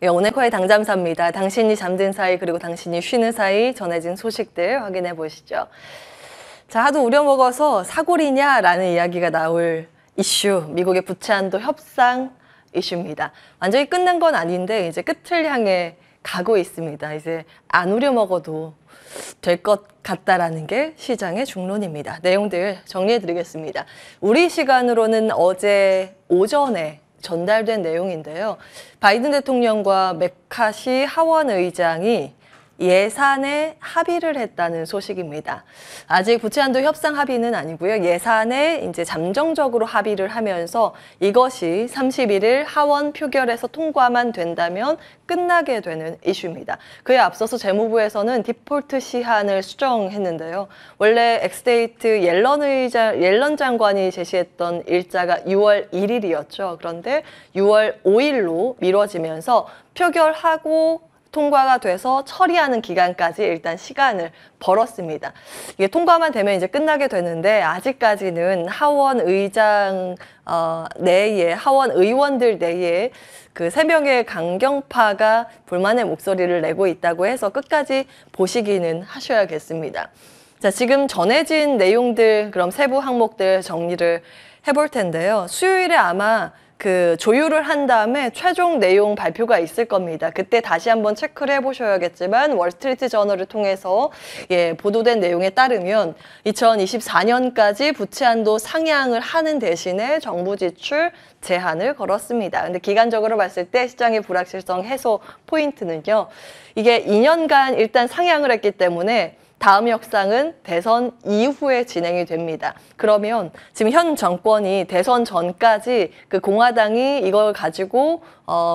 예, 오네코의 당잠사입니다. 당신이 잠든 사이 그리고 당신이 쉬는 사이 전해진 소식들 확인해 보시죠. 자, 하도 우려먹어서 사골이냐라는 이야기가 나올 이슈, 미국의 부채한도 협상 이슈입니다. 완전히 끝난 건 아닌데 이제 끝을 향해 가고 있습니다. 이제 안 우려먹어도 될 것 같다라는 게 시장의 중론입니다. 내용들 정리해 드리겠습니다. 우리 시간으로는 어제 오전에 전달된 내용인데요. 바이든 대통령과 맥카시 하원 의장이 예산에 합의를 했다는 소식입니다. 아직 부채한도 협상 합의는 아니고요. 예산에 이제 잠정적으로 합의를 하면서 이것이 31일 하원 표결에서 통과만 된다면 끝나게 되는 이슈입니다. 그에 앞서서 재무부에서는 디폴트 시한을 수정했는데요. 원래 엑스데이트 옐런 장관이 제시했던 일자가 6월 1일이었죠. 그런데 6월 5일로 미뤄지면서 표결하고 통과가 돼서 처리하는 기간까지 일단 시간을 벌었습니다. 이게 통과만 되면 이제 끝나게 되는데 아직까지는 하원 의장 내에 하원 의원들 내에 그 3명의 강경파가 불만의 목소리를 내고 있다고 해서 끝까지 보시기는 하셔야겠습니다. 자, 지금 전해진 내용들 그럼 세부 항목들 정리를 해볼 텐데요. 수요일에 아마 그 조율을 한 다음에 최종 내용 발표가 있을 겁니다. 그때 다시 한번 체크를 해보셔야겠지만 월스트리트 저널을 통해서 보도된 내용에 따르면 2024년까지 부채 한도 상향을 하는 대신에 정부 지출 제한을 걸었습니다. 근데 기간적으로 봤을 때 시장의 불확실성 해소 포인트는요. 이게 2년간 일단 상향을 했기 때문에 다음 협상은 대선 이후에 진행이 됩니다. 그러면 지금 현 정권이 대선 전까지 그 공화당이 이걸 가지고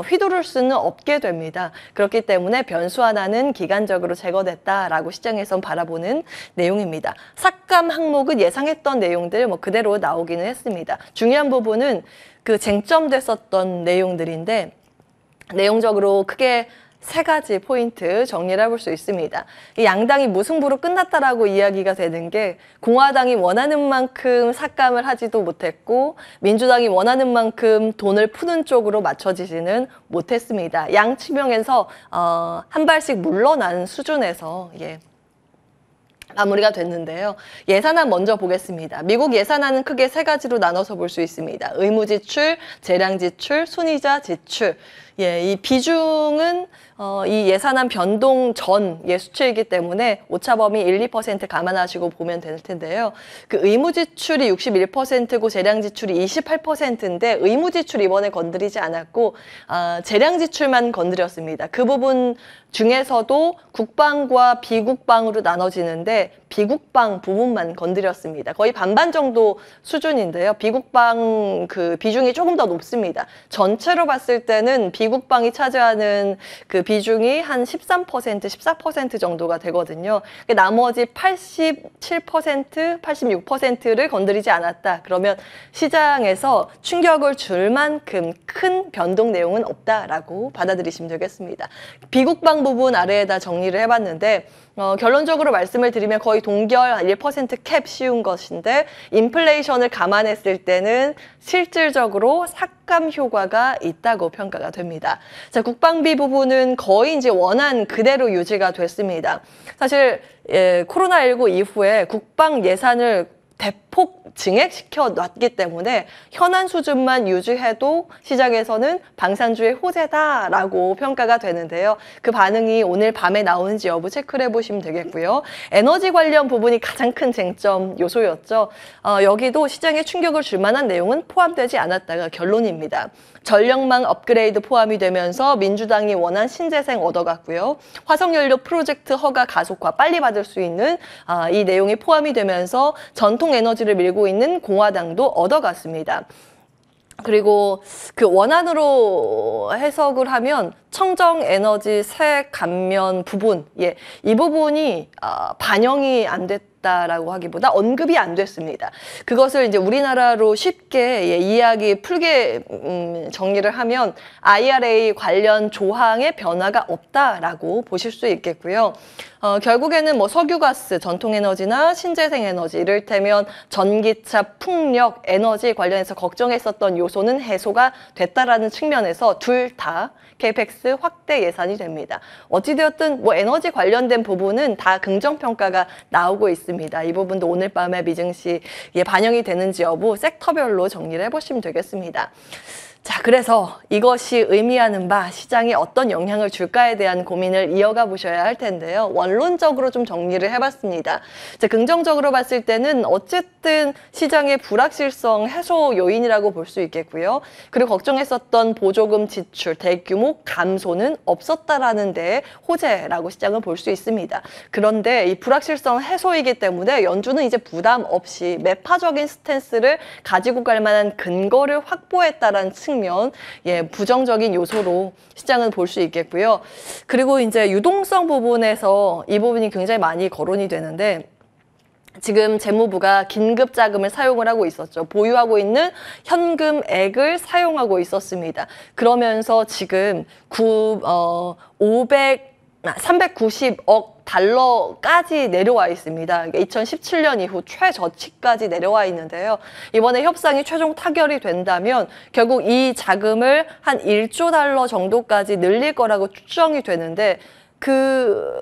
휘두를 수는 없게 됩니다. 그렇기 때문에 변수 하나는 기간적으로 제거됐다라고 시장에선 바라보는 내용입니다. 삭감 항목은 예상했던 내용들 그대로 나오기는 했습니다. 중요한 부분은 그 쟁점됐었던 내용들인데 내용적으로 크게 3가지 포인트 정리를 해볼 수 있습니다. 이 양당이 무승부로 끝났다라고 이야기가 되는 게 공화당이 원하는 만큼 삭감을 하지도 못했고 민주당이 원하는 만큼 돈을 푸는 쪽으로 맞춰지지는 못했습니다. 양 측면에서 한 발씩 물러난 수준에서 마무리가 됐는데요. 예산안 먼저 보겠습니다. 미국 예산안은 크게 3가지로 나눠서 볼 수 있습니다. 의무지출, 재량지출, 순이자 지출. 이 비중은 이 예산안 변동 전 수치이기 때문에 오차범위 1~2% 감안하시고 보면 될 텐데요. 그 의무지출이 61%고 재량지출이 28%인데 의무지출 이번에 건드리지 않았고 재량지출만 건드렸습니다. 그 부분 중에서도 국방과 비국방으로 나눠지는데 비국방 부분만 건드렸습니다. 거의 반반 정도 수준인데요. 비국방 그 비중이 조금 더 높습니다. 전체로 봤을 때는 비국방이 차지하는 그 비중이 한 13%, 14% 정도가 되거든요. 나머지 87%, 86%를 건드리지 않았다. 그러면 시장에서 충격을 줄 만큼 큰 변동 내용은 없다라고 받아들이시면 되겠습니다. 비국방 부분 아래에다 정리를 해봤는데 결론적으로 말씀을 드리면 거의 동결 1% 캡 씌운 것인데 인플레이션을 감안했을 때는 실질적으로 삭감 효과가 있다고 평가가 됩니다. 자, 국방비 부분은 거의 이제 원안 그대로 유지가 됐습니다. 사실 코로나19 이후에 국방 예산을 대폭 증액시켜 놨기 때문에 현안 수준만 유지해도 시장에서는 방산주의 호재다라고 평가가 되는데요. 그 반응이 오늘 밤에 나오는지 여부 체크를 해보시면 되겠고요. 에너지 관련 부분이 가장 큰 쟁점 요소였죠. 여기도 시장에 충격을 줄 만한 내용은 포함되지 않았다가 결론입니다. 전력망 업그레이드 포함이 되면서 민주당이 원한 신재생 얻어갔고요. 화석연료 프로젝트 허가 가속화 빨리 받을 수 있는 이 내용이 포함이 되면서 전통 에너지를 밀고 있는 공화당도 얻어갔습니다. 그리고 그 원안으로 해석을 하면 청정에너지 세 감면 부분, 이 부분이 반영이 안 됐다라고 하기보다 언급이 안 됐습니다. 그것을 이제 우리나라로 쉽게 이야기 풀게 정리를 하면 IRA 관련 조항에 변화가 없다라고 보실 수 있겠고요. 결국에는 석유가스, 전통에너지나 신재생에너지, 이를테면 전기차, 풍력, 에너지 관련해서 걱정했었던 요소는 해소가 됐다라는 측면에서 둘 다 KPX 10% 확대 예상이 됩니다. 어찌되었든 뭐 에너지 관련된 부분은 다 긍정평가가 나오고 있습니다. 이 부분도 오늘 밤에 미증시에 반영이 되는지 여부 섹터별로 정리를 해보시면 되겠습니다. 자, 그래서 이것이 의미하는 바 시장에 어떤 영향을 줄까에 대한 고민을 이어가 보셔야 할 텐데요. 원론적으로 좀 정리를 해봤습니다. 자, 긍정적으로 봤을 때는 어쨌든 시장의 불확실성 해소 요인이라고 볼 수 있겠고요. 그리고 걱정했었던 보조금 지출 대규모 감소는 없었다라는 데 호재라고 시장은 볼 수 있습니다. 그런데 이 불확실성 해소이기 때문에 연준은 이제 부담 없이 매파적인 스탠스를 가지고 갈 만한 근거를 확보했다라는 측면, 부정적인 요소로 시장은 볼 수 있겠고요. 그리고 이제 유동성 부분에서 이 부분이 굉장히 많이 거론이 되는데, 지금 재무부가 긴급 자금을 사용을 하고 있었죠. 보유하고 있는 현금액을 사용하고 있었습니다. 그러면서 지금 390억 달러까지 내려와 있습니다. 2017년 이후 최저치까지 내려와 있는데요. 이번에 협상이 최종 타결이 된다면 결국 이 자금을 한 1조 달러 정도까지 늘릴 거라고 추정이 되는데, 그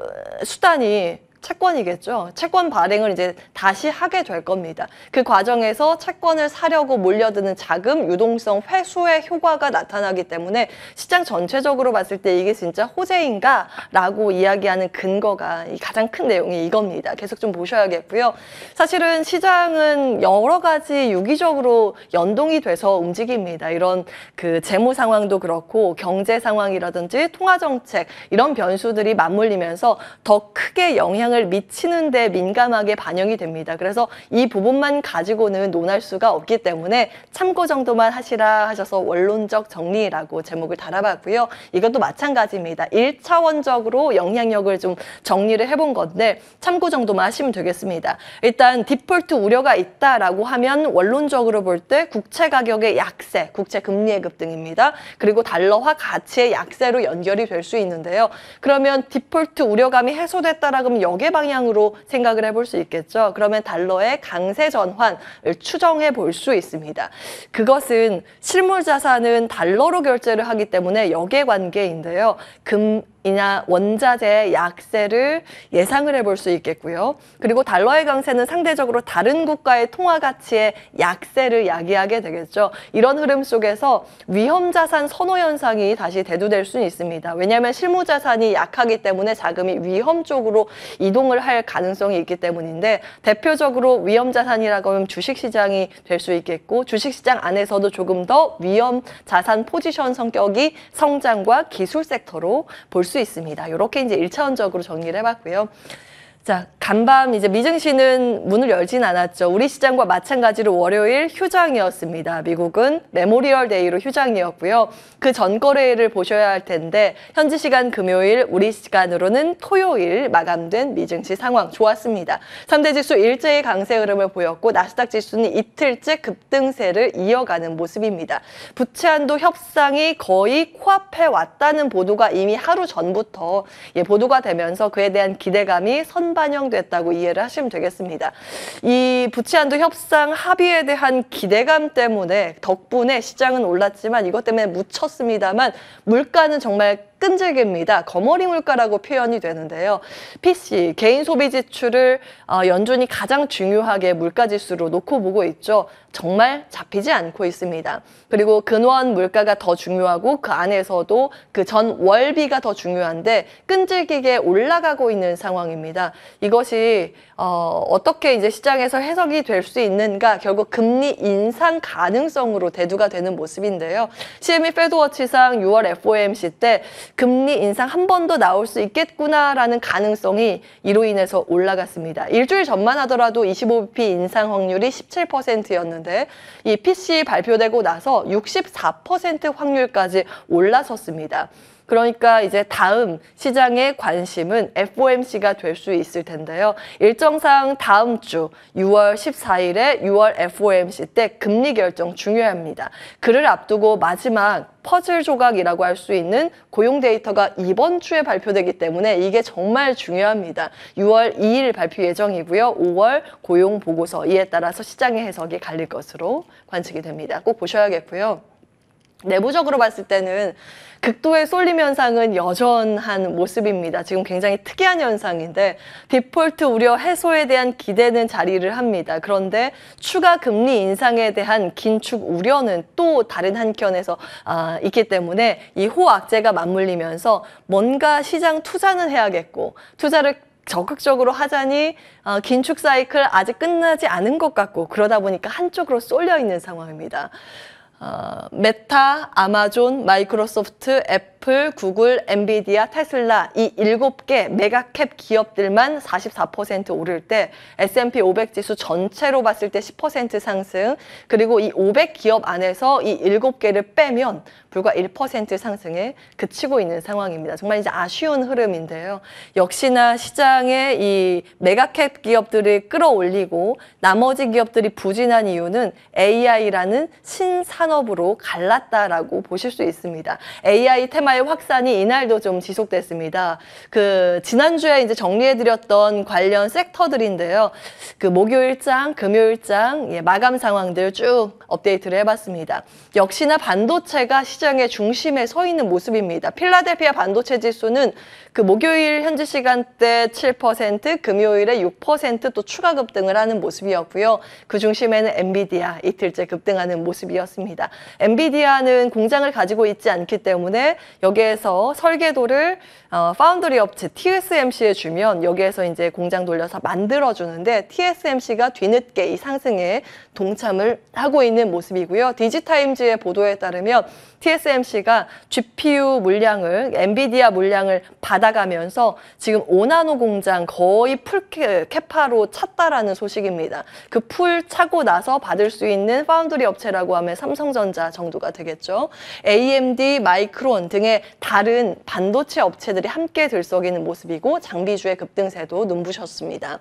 수단이 채권이겠죠. 채권 발행을 이제 다시 하게 될 겁니다. 그 과정에서 채권을 사려고 몰려드는 자금 유동성 회수의 효과가 나타나기 때문에 시장 전체적으로 봤을 때 이게 진짜 호재인가? 라고 이야기하는 근거가 가장 큰 내용이 이겁니다. 계속 좀 보셔야겠고요. 사실은 시장은 여러 가지 유기적으로 연동이 돼서 움직입니다. 이런 그 재무 상황도 그렇고 경제 상황이라든지 통화 정책 이런 변수들이 맞물리면서 더 크게 영향을 미치는 데 민감하게 반영이 됩니다. 그래서 이 부분만 가지고는 논할 수가 없기 때문에 참고 정도만 하시라 하셔서 원론적 정리라고 제목을 달아봤고요. 이것도 마찬가지입니다. 1차원적으로 영향력을 좀 정리를 해본 건데 참고 정도만 하시면 되겠습니다. 일단 디폴트 우려가 있다라고 하면 원론적으로 볼 때 국채 가격의 약세, 국채 금리의 급등입니다. 그리고 달러화 가치의 약세로 연결이 될 수 있는데요. 그러면 디폴트 우려감이 해소됐다라고 하면 역의 방향으로 생각을 해볼 수 있겠죠. 그러면 달러의 강세 전환을 추정해 볼 수 있습니다. 그것은 실물 자산은 달러로 결제를 하기 때문에 역의 관계인데요. 이나 원자재의 약세를 예상을 해볼 수 있겠고요. 그리고 달러의 강세는 상대적으로 다른 국가의 통화 가치의 약세를 야기하게 되겠죠. 이런 흐름 속에서 위험자산 선호 현상이 다시 대두될 수는 있습니다. 왜냐하면 실무자산이 약하기 때문에 자금이 위험 쪽으로 이동을 할 가능성이 있기 때문인데, 대표적으로 위험자산이라고 하면 주식시장이 될 수 있겠고, 주식시장 안에서도 조금 더 위험자산 포지션 성격이 성장과 기술 섹터로 볼 수 있습니다. 이렇게 이제 1차원적으로 정리를 해봤고요. 자, 간밤 이제 미증시는 문을 열진 않았죠. 우리 시장과 마찬가지로 월요일 휴장이었습니다. 미국은 메모리얼 데이로 휴장이었고요. 그 전 거래일을 보셔야 할 텐데 현지 시간 금요일, 우리 시간으로는 토요일 마감된 미증시 상황 좋았습니다. 3대 지수 일제히 강세 흐름을 보였고 나스닥 지수는 이틀째 급등세를 이어가는 모습입니다. 부채 한도 협상이 거의 코앞에 왔다는 보도가 이미 하루 전부터 보도가 되면서 그에 대한 기대감이 반영됐다고 이해를 하시면 되겠습니다. 이 부채 한도 협상 합의에 대한 기대감 때문에 덕분에 시장은 올랐지만 이것 때문에 묻혔습니다만 물가는 정말 끈질깁니다. 거머리 물가라고 표현이 되는데요. PC, 개인 소비 지출을 연준이 가장 중요하게 물가지수로 놓고 보고 있죠. 정말 잡히지 않고 있습니다. 그리고 근원 물가가 더 중요하고 그 안에서도 그 전 월비가 더 중요한데 끈질기게 올라가고 있는 상황입니다. 이것이 어떻게 이제 시장에서 해석이 될 수 있는가, 결국 금리 인상 가능성으로 대두가 되는 모습인데요. CME 패드워치상 6월 FOMC 때 금리 인상 한 번 더 나올 수 있겠구나라는 가능성이 이로 인해서 올라갔습니다. 일주일 전만 하더라도 25bp 인상 확률이 17%였는데 이 PC 발표되고 나서 64% 확률까지 올라섰습니다. 그러니까 이제 다음 시장의 관심은 FOMC가 될 수 있을 텐데요. 일정상 다음 주 6월 14일에 6월 FOMC 때 금리 결정 중요합니다. 그를 앞두고 마지막 퍼즐 조각이라고 할 수 있는 고용 데이터가 이번 주에 발표되기 때문에 이게 정말 중요합니다. 6월 2일 발표 예정이고요. 5월 고용 보고서, 이에 따라서 시장의 해석이 갈릴 것으로 관측이 됩니다. 꼭 보셔야겠고요. 내부적으로 봤을 때는 극도의 쏠림 현상은 여전한 모습입니다. 지금 굉장히 특이한 현상인데 디폴트 우려 해소에 대한 기대는 자리를 합니다. 그런데 추가 금리 인상에 대한 긴축 우려는 또 다른 한켠에서 있기 때문에 이 호악재가 맞물리면서 뭔가 시장 투자는 해야겠고 투자를 적극적으로 하자니 긴축 사이클 아직 끝나지 않은 것 같고 그러다 보니까 한쪽으로 쏠려 있는 상황입니다. 메타, 아마존, 마이크로소프트, 애플, 구글, 엔비디아, 테슬라 이 7개 메가캡 기업들만 44% 오를 때 S&P 500 지수 전체로 봤을 때 10% 상승 그리고 이 500 기업 안에서 이 7개를 빼면 불과 1% 상승에 그치고 있는 상황입니다. 정말 이제 아쉬운 흐름인데요. 역시나 시장의 이 메가캡 기업들을 끌어올리고 나머지 기업들이 부진한 이유는 AI라는 신산업으로 갈랐다라고 보실 수 있습니다. AI 테마의 확산이 이날도 좀 지속됐습니다. 지난주에 이제 정리해드렸던 관련 섹터들인데요. 목요일장, 금요일장 마감 상황들 쭉 업데이트를 해봤습니다. 역시나 반도체가 시장의 중심에 서 있는 모습입니다. 필라델피아 반도체 지수는 목요일 현지 시간대 7%, 금요일에 6% 또 추가 급등을 하는 모습이었고요. 그 중심에는 엔비디아 이틀째 급등하는 모습이었습니다. 엔비디아는 공장을 가지고 있지 않기 때문에 여기에서 설계도를 파운드리 업체 TSMC에 주면 여기에서 이제 공장 돌려서 만들어주는데 TSMC가 뒤늦게 이 상승에 동참을 하고 있는 모습이고요. 디지타임즈의 보도에 따르면 TSMC가 GPU 물량을, 엔비디아 물량을 받아가면서 지금 5나노 공장 거의 풀 캐파로 찼다라는 소식입니다. 그 풀 차고 나서 받을 수 있는 파운드리 업체라고 하면 삼성전자 정도가 되겠죠. AMD, 마이크론 등의 다른 반도체 업체들이 함께 들썩이는 모습이고 장비주의 급등세도 눈부셨습니다.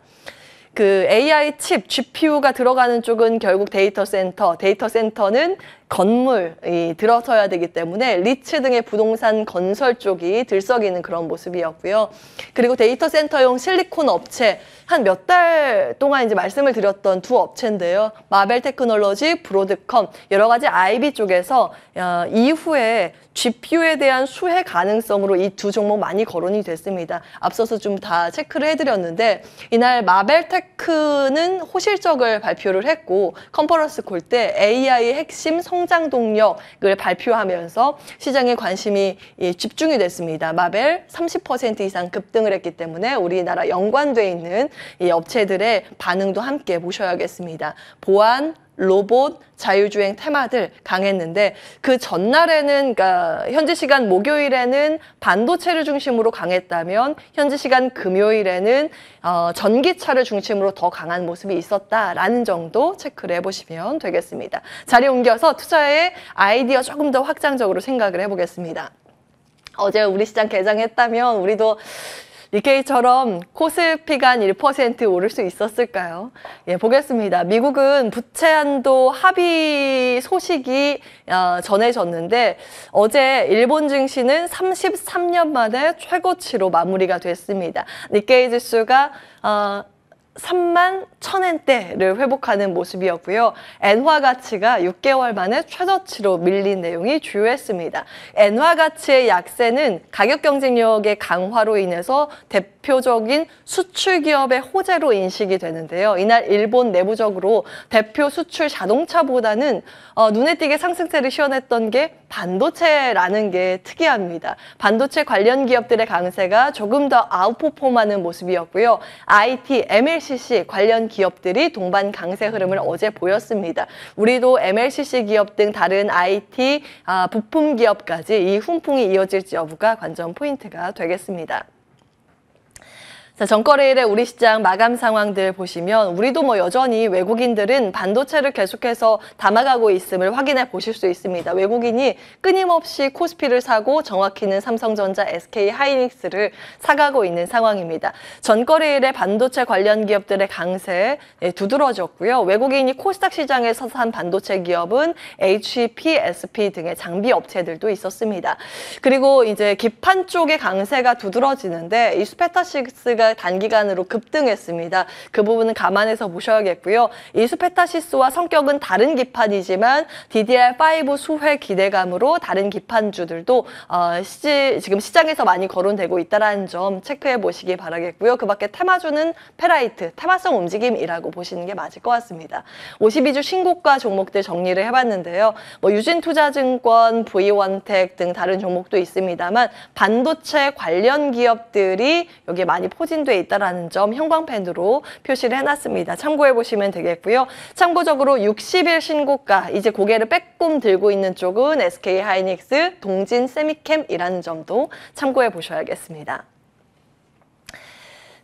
AI 칩, GPU가 들어가는 쪽은 결국 데이터 센터는 건물이 들어서야 되기 때문에 리츠 등의 부동산 건설 쪽이 들썩이는 그런 모습이었고요. 그리고 데이터 센터용 실리콘 업체 한 몇 달 동안 이제 말씀을 드렸던 두 업체인데요. 마벨 테크놀로지, 브로드컴 여러 가지 IB 쪽에서 이후에 GPU에 대한 수혜 가능성으로 이 두 종목 많이 거론이 됐습니다. 앞서서 좀 다 체크를 해드렸는데 이날 마벨 테크는 호실적을 발표를 했고 컨퍼런스 콜 때 AI의 핵심 성장 동력을 발표하면서 시장의 관심이 집중이 됐습니다. 마벨 30% 이상 급등을 했기 때문에 우리나라 연관돼 있는 이 업체들의 반응도 함께 보셔야겠습니다. 보안, 로봇, 자율주행 테마들 강했는데 그 전날에는 그러니까 현지 시간 목요일에는 반도체를 중심으로 강했다면 현지 시간 금요일에는 전기차를 중심으로 더 강한 모습이 있었다라는 정도 체크를 해보시면 되겠습니다. 자리 옮겨서 투자의 아이디어 조금 더 확장적으로 생각을 해보겠습니다. 어제 우리 시장 개장했다면 우리도 니케이처럼 코스피가 한 1% 오를 수 있었을까요? 예, 보겠습니다. 미국은 부채 한도 합의 소식이 전해졌는데 어제 일본 증시는 33년 만에 최고치로 마무리가 됐습니다. 니케이 지수가 31,000엔대를 회복하는 모습이었고요. 엔화 가치가 6개월 만에 최저치로 밀린 내용이 주요했습니다. 엔화 가치의 약세는 가격 경쟁력의 강화로 인해서 대표적인 수출 기업의 호재로 인식이 되는데요. 이날 일본 내부적으로 대표 수출 자동차보다는 눈에 띄게 상승세를 시현했던 게 반도체라는 게 특이합니다. 반도체 관련 기업들의 강세가 조금 더 아웃퍼폼하는 모습이었고요. IT, MLCC 관련 기업들이 동반 강세 흐름을 어제 보였습니다. 우리도 MLCC 기업 등 다른 IT, 부품 기업까지 이 훈풍이 이어질지 여부가 관전 포인트가 되겠습니다. 자, 전거래일의 우리 시장 마감 상황들 보시면 우리도 여전히 외국인들은 반도체를 계속해서 담아가고 있음을 확인해 보실 수 있습니다. 외국인이 끊임없이 코스피를 사고 정확히는 삼성전자, SK하이닉스를 사가고 있는 상황입니다. 전거래일의 반도체 관련 기업들의 강세 두드러졌고요. 외국인이 코스닥 시장에서 산 반도체 기업은 HP, SP 등의 장비 업체들도 있었습니다. 그리고 이제 기판 쪽의 강세가 두드러지는데 이 스페타식스가 주가가 단기간으로 급등했습니다. 그 부분은 감안해서 보셔야겠고요. 이수페타시스와 성격은 다른 기판이지만 DDR5 수혜 기대감으로 다른 기판주들도 지금 시장에서 많이 거론되고 있다는 점 체크해 보시기 바라겠고요. 그 밖에 테마주는 페라이트, 테마성 움직임이라고 보시는 게 맞을 것 같습니다. 52주 신고가 종목들 정리를 해봤는데요. 뭐 유진투자증권, V원텍 등 다른 종목도 있습니다만 반도체 관련 기업들이 여기에 많이 포진돼 있다는 점 형광펜으로 표시를 해놨습니다. 참고해 보시면 되겠고요. 참고적으로 60일 신고가, 이제 고개를 빼꼼 들고 있는 쪽은 SK하이닉스, 동진세미캠이라는 점도 참고해 보셔야겠습니다.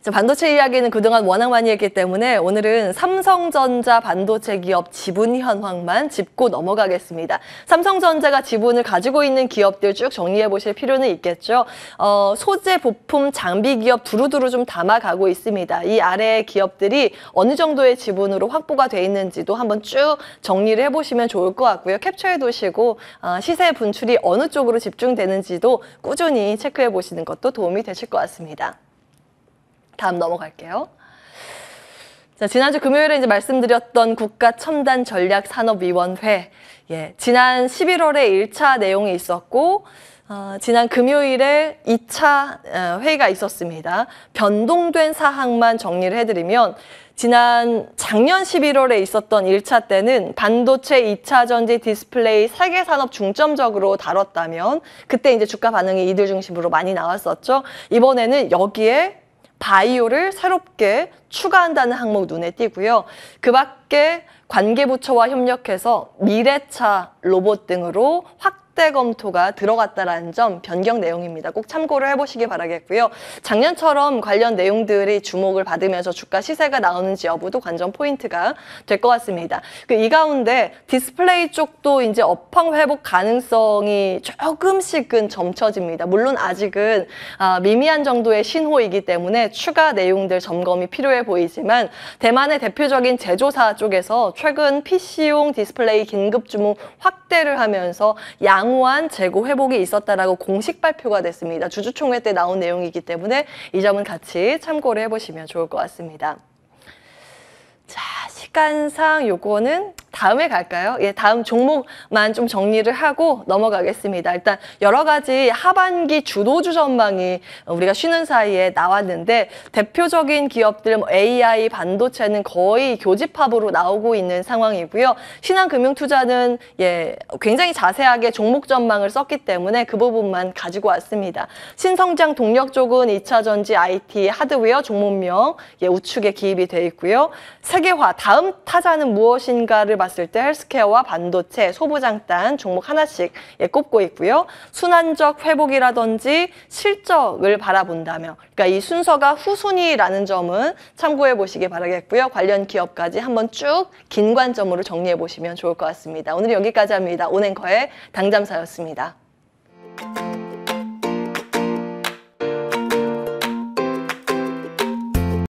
자, 반도체 이야기는 그동안 워낙 많이 했기 때문에 오늘은 삼성전자 반도체 기업 지분 현황만 짚고 넘어가겠습니다. 삼성전자가 지분을 가지고 있는 기업들 쭉 정리해 보실 필요는 있겠죠. 소재, 부품, 장비 기업 두루두루 좀 담아가고 있습니다. 이 아래의 기업들이 어느 정도의 지분으로 확보가 돼 있는지도 한번 쭉 정리를 해보시면 좋을 것 같고요. 캡처해 두시고 시세 분출이 어느 쪽으로 집중되는지도 꾸준히 체크해 보시는 것도 도움이 되실 것 같습니다. 다음 넘어갈게요. 자, 지난주 금요일에 이제 말씀드렸던 국가첨단전략산업위원회. 지난 11월에 1차 내용이 있었고, 지난 금요일에 2차 회의가 있었습니다. 변동된 사항만 정리를 해드리면, 작년 11월에 있었던 1차 때는 반도체, 2차 전지, 디스플레이 3개 산업 중점적으로 다뤘다면, 그때 이제 주가 반응이 이들 중심으로 많이 나왔었죠. 이번에는 여기에 바이오를 새롭게 추가한다는 항목 눈에 띄고요. 그 밖에 관계부처와 협력해서 미래차 로봇 등으로 확대 검토가 들어갔다는 점 변경 내용입니다. 꼭 참고를 해보시기 바라겠고요. 작년처럼 관련 내용들이 주목을 받으면서 주가 시세가 나오는지 여부도 관전 포인트가 될 것 같습니다. 이 가운데 디스플레이 쪽도 이제 업황 회복 가능성이 조금씩은 점쳐집니다. 물론 아직은 미미한 정도의 신호이기 때문에 추가 내용들 점검이 필요해 보이지만 대만의 대표적인 제조사 쪽에서 최근 PC용 디스플레이 긴급 주문 확대를 하면서 양호한 재고 회복이 있었다라고 공식 발표가 됐습니다. 주주총회 때 나온 내용이기 때문에 이 점은 같이 참고를 해보시면 좋을 것 같습니다. 자, 시간상 요거는 다음에 갈까요? 다음 종목만 좀 정리를 하고 넘어가겠습니다. 일단 여러 가지 하반기 주도주 전망이 우리가 쉬는 사이에 나왔는데 대표적인 기업들 AI, 반도체는 거의 교집합으로 나오고 있는 상황이고요. 신한금융투자는 굉장히 자세하게 종목 전망을 썼기 때문에 그 부분만 가지고 왔습니다. 신성장 동력 쪽은 2차 전지, IT, 하드웨어 종목명 우측에 기입이 되어 있고요. 세계화, 다음 타자는 무엇인가를 봤을 때 헬스케어와 반도체, 소부장단 종목 하나씩 꼽고 있고요. 순환적 회복이라든지 실적을 바라본다면, 그러니까 이 순서가 후순위라는 점은 참고해 보시기 바라겠고요. 관련 기업까지 한번 쭉 긴 관점으로 정리해 보시면 좋을 것 같습니다. 오늘 여기까지 합니다. 온앵커의 당잠사였습니다.